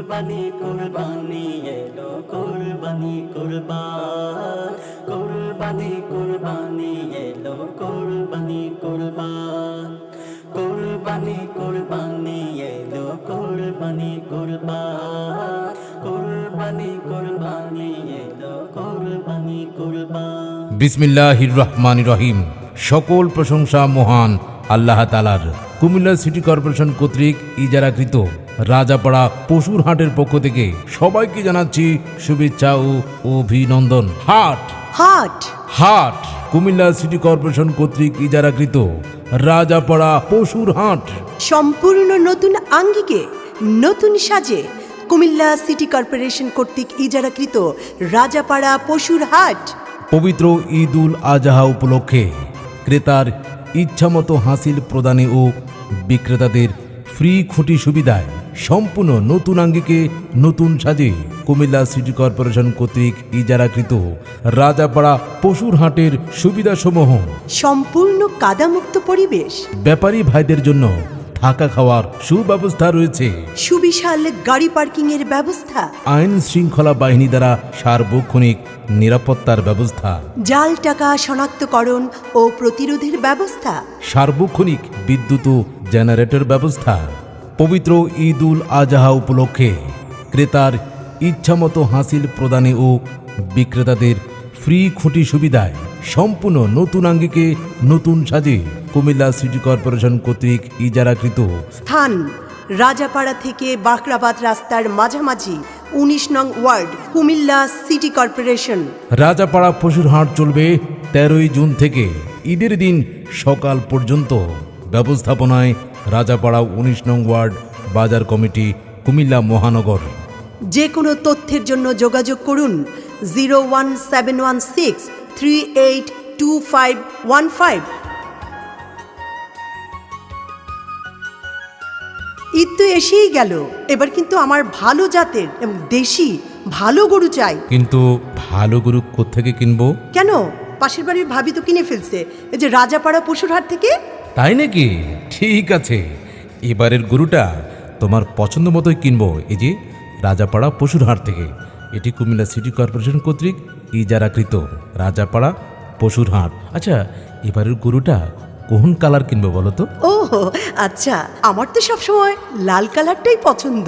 কুরবানি কুরবানি এলো কুরবানি কুরবান, কুরবানি কুরবানি এলো কুরবানি কুরবান, কুরবানি কুরবানি এলো কুরবানি কুরবান, কুরবানি কুরবানি এলো কুরবানি কুরবান। বিসমিল্লাহির রহমানির রহিম। সকল প্রশংসা মহান আল্লাহ তাআলার। কুমিল্লা সিটি কর্পোরেশন কর্তৃক ইজারাকৃত রাজাপাড়া পশুর হাটের পক্ষ থেকে সবাইকে জানাচ্ছি শুভেচ্ছা ও অভিনন্দন। হাট হাট হাট কুমিল্লা সিটি কর্পোরেশন কর্তৃক ইজারাকৃত রাজাপাড়া পশুর হাট সম্পূর্ণ নতুন আঙ্গিকে নতুন সাজে কুমিল্লা সিটি কর্পোরেশন কর্তৃক ইজারাকৃত রাজাপাড়া পশুর হাট। পবিত্র ঈদ উল আজহা উপলক্ষে ক্রেতার ইচ্ছামতো হাসিল প্রদানে ও বিক্রেতাদের ফ্রি খুঁটি সুবিধায় সম্পূর্ণ নতুন আঙ্গিকে নতুন সাজে কুমিল্লা সিটি কর্পোরেশন কর্তৃক ইজারাকৃত রাজাপাড়া পশুর হাটের সুবিধাসমূহ: সম্পূর্ণ কাদামুক্ত পরিবেশ, ব্যাপারী ভাইদের জন্য থাকা খাওয়ার সুব্যবস্থা রয়েছে, সুবিশাল গাড়ি পার্কিং এর ব্যবস্থা, আইন শৃঙ্খলা বাহিনী দ্বারা সার্বক্ষণিক নিরাপত্তার ব্যবস্থা, জাল টাকা শনাক্তকরণ ও প্রতিরোধের ব্যবস্থা, সার্বক্ষণিক বিদ্যুৎ ও জেনারেটর ব্যবস্থা। পবিত্র ঈদ উল আজহা উপলক্ষে ক্রেতার ইচ্ছামতো হাসিল প্রদানে ও বিক্রেতাদের ফ্রি খুঁটি সুবিধায় সম্পূর্ণ নতুন আঙ্গিকে নতুন সাজে কুমিল্লা সিটি কর্পোরেশন কর্তৃক ইজারাকৃত স্থান রাজাপাড়া থেকে বাকরাবাদ রাস্তার মাঝামাঝি ১৯ নং ward, Comilla city corporation. Rajapara পশুর হাট চলবে ১৩ই জুন থেকে ঈদের দিন সকাল পর্যন্ত। ব্যবস্থাপনায় রাজাপাড়া ১৯ নং ওয়ার্ড বাজার কমিটি, কুমিল্লা মহানগর। যে কোনো তথ্যের জন্য যোগাযোগ করুন 01716382515। ঈদ তো এসেই গেল, এবার কিন্তু আমার ভালো জাতের এবং দেশি ভালো গরু চাই। কিন্তু ভালো গরু কোত্থেকে কিনবো? কেন, পাশের বাড়ির ভাবি তো কিনে ফেলছে, এই যে রাজাপাড়া পশুর হাট থেকে। তাই নাকি? ঠিক আছে, এবারের গরুটা তোমার পছন্দ মতোই কিনবো। এই যে রাজাপাড়া পশুর হাট থেকে, এটি কুমিল্লা সিটি কর্পোরেশন কর্তৃক ইজারাকৃত রাজাপাড়া পশুর হাট। আচ্ছা, এবারের গরুটা কোন কালার কিনবো বলো তো? ও আচ্ছা, আমার তো সবসময় লাল কালারটাই পছন্দ।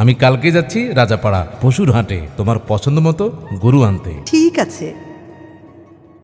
আমি কালকে যাচ্ছি রাজাপাড়া পশুর হাটে তোমার পছন্দ মতো গরু আনতে। ঠিক আছে।